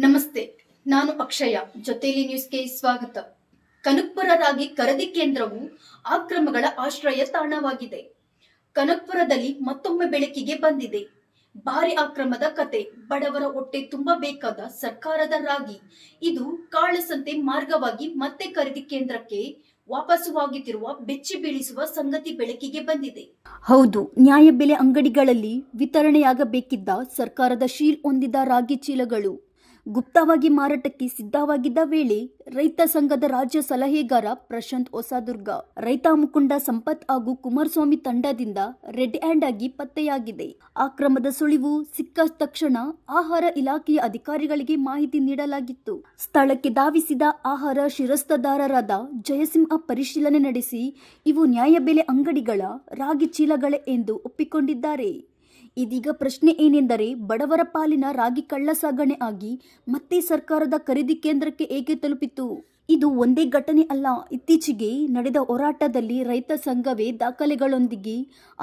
ನಮಸ್ತೆ, ನಾನು ಅಕ್ಷಯ. ಜೊತೆಲಿ ನ್ಯೂಸ್ಗೆ ಸ್ವಾಗತ. ಕನಕಪುರ ರಾಗಿ ಖರೀದಿ ಕೇಂದ್ರವು ಅಕ್ರಮಗಳ ಆಶ್ರಯ ತಾಣವಾಗಿದೆ. ಕನಕಪುರದಲ್ಲಿ ಮತ್ತೊಮ್ಮೆ ಬೆಳಕಿಗೆ ಬಂದಿದೆ ಭಾರಿ ಅಕ್ರಮದ ಕತೆ. ಬಡವರ ಹೊಟ್ಟೆ ತುಂಬಬೇಕಾದ ಸರ್ಕಾರದ ರಾಗಿ ಇದು ಕಾಳಸಂತೆ ಮಾರ್ಗವಾಗಿ ಮತ್ತೆ ಖರೀದಿ ಕೇಂದ್ರಕ್ಕೆ ವಾಪಸ್ಸುವಾಗುತ್ತಿರುವ ಬೆಚ್ಚಿ ಬೀಳಿಸುವ ಸಂಗತಿ ಬೆಳಕಿಗೆ ಬಂದಿದೆ. ಹೌದು, ನ್ಯಾಯಬೆಲೆ ಅಂಗಡಿಗಳಲ್ಲಿ ವಿತರಣೆಯಾಗಬೇಕಿದ್ದ ಸರ್ಕಾರದ ಶೀಲ್ ಹೊಂದಿದ ರಾಗಿ ಚೀಲಗಳು ಗುಪ್ತವಾಗಿ ಮಾರಾಟಕ್ಕೆ ಸಿದ್ಧವಾಗಿದ್ದ ವೇಳೆ ರೈತ ಸಂಘದ ರಾಜ್ಯ ಸಲಹೆಗಾರ ಪ್ರಶಾಂತ್ ಹೊಸದುರ್ಗ, ರೈತ ಮುಖಂಡ ಸಂಪತ್ ಹಾಗೂ ಕುಮಾರಸ್ವಾಮಿ ತಂಡದಿಂದ ರೆಡ್ ಹ್ಯಾಂಡ್ ಆಗಿ ಪತ್ತೆಯಾಗಿದೆ. ಅಕ್ರಮದ ಸುಳಿವು ಸಿಕ್ಕ ತಕ್ಷಣ ಆಹಾರ ಇಲಾಖೆಯ ಅಧಿಕಾರಿಗಳಿಗೆ ಮಾಹಿತಿ ನೀಡಲಾಗಿತ್ತು. ಸ್ಥಳಕ್ಕೆ ಧಾವಿಸಿದ ಆಹಾರ ಶಿರಸ್ತದಾರರಾದ ಜಯಸಿಂಹ ಪರಿಶೀಲನೆ ನಡೆಸಿ ಇವು ನ್ಯಾಯಬೆಲೆ ಅಂಗಡಿಗಳ ರಾಗಿ ಚೀಲಗಳೇ ಎಂದು ಒಪ್ಪಿಕೊಂಡಿದ್ದಾರೆ. ಇದೀಗ ಪ್ರಶ್ನೆ ಏನೆಂದರೆ, ಬಡವರ ಪಾಲಿನ ರಾಗಿ ಕಳ್ಳಸಾಗಣೆ ಆಗಿ ಮತ್ತೆ ಸರ್ಕಾರದ ಖರೀದಿ ಕೇಂದ್ರಕ್ಕೆ ಏಕೆ ತಲುಪಿತು? ಇದು ಒಂದೇ ಘಟನೆ ಅಲ್ಲ. ಇತ್ತೀಚೆಗೆ ನಡೆದ ಹೋರಾಟದಲ್ಲಿ ರೈತ ಸಂಘವೇ ದಾಖಲೆಗಳೊಂದಿಗೆ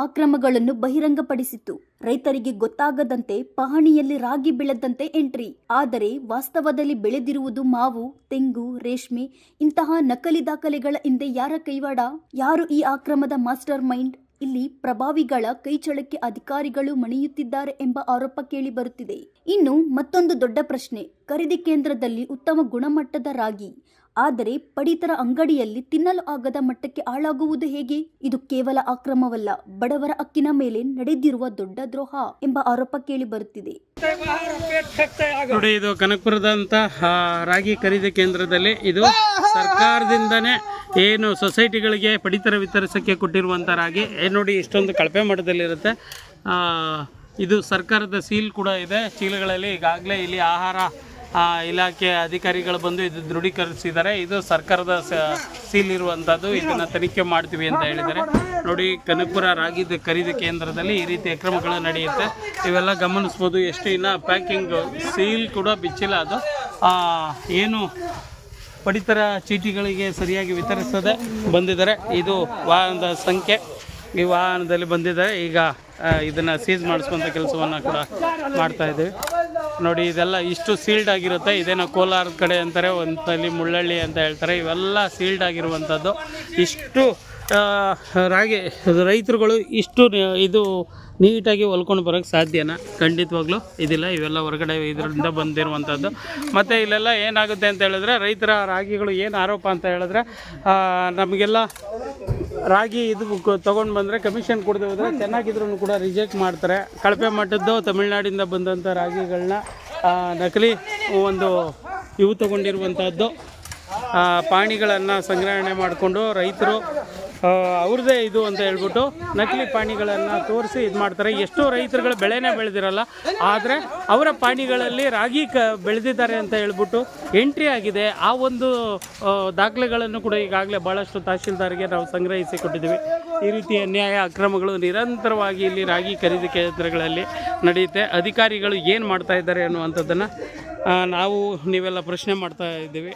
ಅಕ್ರಮಗಳನ್ನು ಬಹಿರಂಗಪಡಿಸಿತ್ತು. ರೈತರಿಗೆ ಗೊತ್ತಾಗದಂತೆ ಪಹಣಿಯಲ್ಲಿ ರಾಗಿ ಬೆಳೆದಂತೆ ಎಂಟ್ರಿ. ಆದರೆ ವಾಸ್ತವದಲ್ಲಿ ಬೆಳೆದಿರುವುದು ಮಾವು, ತೆಂಗು, ರೇಷ್ಮೆ. ಇಂತಹ ನಕಲಿ ದಾಖಲೆಗಳ ಹಿಂದೆ ಯಾರ ಕೈವಾಡ? ಯಾರು ಈ ಅಕ್ರಮದ ಮಾಸ್ಟರ್ ಮೈಂಡ್? ಇಲ್ಲಿ ಪ್ರಭಾವಿಗಳ ಕೈಚಳಕ್ಕೆ ಅಧಿಕಾರಿಗಳು ಮಣಿಯುತ್ತಿದ್ದಾರೆ ಎಂಬ ಆರೋಪ ಕೇಳಿ ಬರುತ್ತಿದೆ. ಇನ್ನು ಮತ್ತೊಂದು ದೊಡ್ಡ ಪ್ರಶ್ನೆ, ಖರೀದಿ ಕೇಂದ್ರದಲ್ಲಿ ಉತ್ತಮ ಗುಣಮಟ್ಟದ ರಾಗಿ, ಆದರೆ ಪಡಿತರ ಅಂಗಡಿಯಲ್ಲಿ ತಿನ್ನಲು ಆಗದ ಮಟ್ಟಕ್ಕೆ ಹಾಳಾಗುವುದು ಹೇಗೆ? ಇದು ಕೇವಲ ಅಕ್ರಮವಲ್ಲ, ಬಡವರ ಹಕ್ಕಿನ ಮೇಲೆ ನಡೆದಿರುವ ದೊಡ್ಡ ದ್ರೋಹ ಎಂಬ ಆರೋಪ ಕೇಳಿ ಬರುತ್ತಿದೆ. ನೋಡಿ, ಇದು ಕನಕಪುರದಂತ ರಾಗಿ ಖರೀದಿ ಕೇಂದ್ರದಲ್ಲಿ ಇದು ಸರ್ಕಾರದಿಂದನೇ ಏನು ಸೊಸೈಟಿಗಳಿಗೆ ಪಡಿತರ ವಿತರಿಸಕ್ಕೆ ಕೊಟ್ಟಿರುವಂಥ ರಾಗಿ ನೋಡಿ, ಇಷ್ಟೊಂದು ಕಳಪೆ ಮಟ್ಟದಲ್ಲಿರುತ್ತೆ. ಇದು ಸರ್ಕಾರದ ಸೀಲ್ ಕೂಡ ಇದೆ ಚೀಲಗಳಲ್ಲಿ. ಈಗಾಗಲೇ ಇಲ್ಲಿ ಆಹಾರ ಇಲಾಖೆ ಅಧಿಕಾರಿಗಳು ಬಂದು ಇದು ದೃಢೀಕರಿಸಿದ್ದಾರೆ. ಇದು ಸರ್ಕಾರದ ಸೀಲ್ ಇರುವಂಥದ್ದು. ಇದನ್ನು ತನಿಖೆ ಮಾಡ್ತೀವಿ ಅಂತ ಹೇಳಿದ್ದಾರೆ. ನೋಡಿ, ಕನಕಪುರ ರಾಗಿ ಖರೀದಿ ಕೇಂದ್ರದಲ್ಲಿ ಈ ರೀತಿ ಅಕ್ರಮಗಳು ನಡೆಯುತ್ತೆ. ಇವೆಲ್ಲ ಗಮನಿಸ್ಬೋದು. ಎಷ್ಟು ಇನ್ನು ಪ್ಯಾಕಿಂಗ್ ಸೀಲ್ ಕೂಡ ಬಿಚ್ಚಿಲ್ಲ. ಅದು ಏನು ಪಡಿತರ ಚೀಟಿಗಳಿಗೆ ಸರಿಯಾಗಿ ವಿತರಿಸದೆ ಬಂದಿದ್ದಾರೆ. ಇದು ವಾಹನದ ಸಂಖ್ಯೆ, ಈ ವಾಹನದಲ್ಲಿ ಬಂದಿದ್ದಾರೆ. ಈಗ ಇದನ್ನು ಸೀಸ್ ಮಾಡಿಸುವಂಥ ಕೆಲಸವನ್ನು ಕೂಡ ಮಾಡ್ತಾ ಇದ್ದೀವಿ. ನೋಡಿ, ಇದೆಲ್ಲ ಇಷ್ಟು ಸೀಲ್ಡ್ ಆಗಿರುತ್ತೆ. ಇದೇನೋ ಕೋಲಾರದ ಕಡೆ ಅಂತಾರೆ, ಒಂದಲ್ಲಿ ಮುಳ್ಳಳ್ಳಿ ಅಂತ ಹೇಳ್ತಾರೆ. ಇವೆಲ್ಲ ಸೀಲ್ಡ್ ಆಗಿರುವಂಥದ್ದು. ಇಷ್ಟು ರಾಗಿ ರೈತರುಗಳು ಇಷ್ಟು ಇದು ನೀಟಾಗಿ ಹೊಲ್ಕೊಂಡು ಬರೋಕ್ಕೆ ಸಾಧ್ಯನಾ? ಖಂಡಿತವಾಗ್ಲೂ ಇದಿಲ್ಲ. ಇವೆಲ್ಲ ಹೊರಗಡೆ ಇದರಿಂದ ಬಂದಿರುವಂಥದ್ದು. ಮತ್ತು ಇಲ್ಲೆಲ್ಲ ಏನಾಗುತ್ತೆ ಅಂತ ಹೇಳಿದ್ರೆ, ರೈತರ ರಾಗಿಗಳು ಏನು ಆರೋಪ ಅಂತ ಹೇಳಿದ್ರೆ, ನಮಗೆಲ್ಲ ರಾಗಿ ಇದು ತೊಗೊಂಡು ಬಂದರೆ ಕಮಿಷನ್ ಕೊಡದೆ ಹೋದರೆ ಚೆನ್ನಾಗಿದ್ರೂ ಕೂಡ ರಿಜೆಕ್ಟ್ ಮಾಡ್ತಾರೆ. ಕಳಪೆ ಮಟ್ಟದ್ದು ತಮಿಳ್ನಾಡಿಂದ ಬಂದಂಥ ರಾಗಿಗಳನ್ನ ನಕಲಿ ಒಂದು ಇವು ತೊಗೊಂಡಿರುವಂಥದ್ದು ಪಾಣಿಗಳನ್ನು ಸಂಗ್ರಹಣೆ ಮಾಡಿಕೊಂಡು ರೈತರು ಅವ್ರದ್ದೇ ಇದು ಅಂತ ಹೇಳ್ಬಿಟ್ಟು ನಕಲಿ ಪಾಣಿಗಳನ್ನು ತೋರಿಸಿ ಇದು ಮಾಡ್ತಾರೆ. ಎಷ್ಟೋ ರೈತರುಗಳು ಬೆಳೆನೇ ಬೆಳೆದಿರಲ್ಲ, ಆದರೆ ಅವರ ಪಾಣಿಗಳಲ್ಲಿ ರಾಗಿ ಬೆಳೆದಿದ್ದಾರೆ ಅಂತ ಹೇಳ್ಬಿಟ್ಟು ಎಂಟ್ರಿ ಆಗಿದೆ. ಆ ಒಂದು ದಾಖಲೆಗಳನ್ನು ಕೂಡ ಈಗಾಗಲೇ ಭಾಳಷ್ಟು ತಹಶೀಲ್ದಾರ್ಗೆ ನಾವು ಸಂಗ್ರಹಿಸಿ ಕೊಟ್ಟಿದ್ದೀವಿ. ಈ ರೀತಿ ಅನ್ಯಾಯ ಅಕ್ರಮಗಳು ನಿರಂತರವಾಗಿ ಇಲ್ಲಿ ರಾಗಿ ಖರೀದಿ ಕೇಂದ್ರಗಳಲ್ಲಿ ನಡೆಯುತ್ತೆ. ಅಧಿಕಾರಿಗಳು ಏನು ಮಾಡ್ತಾ ಇದ್ದಾರೆ ಅನ್ನುವಂಥದ್ದನ್ನು ನಾವು ನೀವೆಲ್ಲ ಪ್ರಶ್ನೆ ಮಾಡ್ತಾ ಇದ್ದೀವಿ.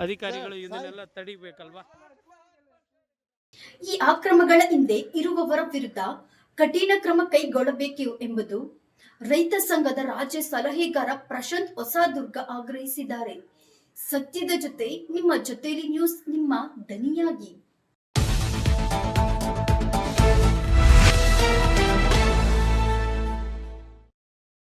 ಅಧಿಕಾರಿಗಳು ಇದನ್ನೆಲ್ಲ ತಡಿಬೇಕಲ್ವಾ? ಈ ಅಕ್ರಮಗಳ ಹಿಂದೆ ಇರುವವರ ವಿರುದ್ಧ ಕಠಿಣ ಕ್ರಮ ಕೈಗೊಳ್ಳಬೇಕು ಎಂಬುದು ರೈತ ಸಂಘದ ರಾಜ್ಯ ಸಲಹೆಗಾರ ಪ್ರಶಾಂತ್ ಹೊಸದುರ್ಗ ಆಗ್ರಹಿಸಿದ್ದಾರೆ. ಸತ್ಯದ ಜೊತೆ ನಿಮ್ಮ ಜೊತೆಲಿ ನ್ಯೂಸ್, ನಿಮ್ಮ ದನಿಯಾಗಿ.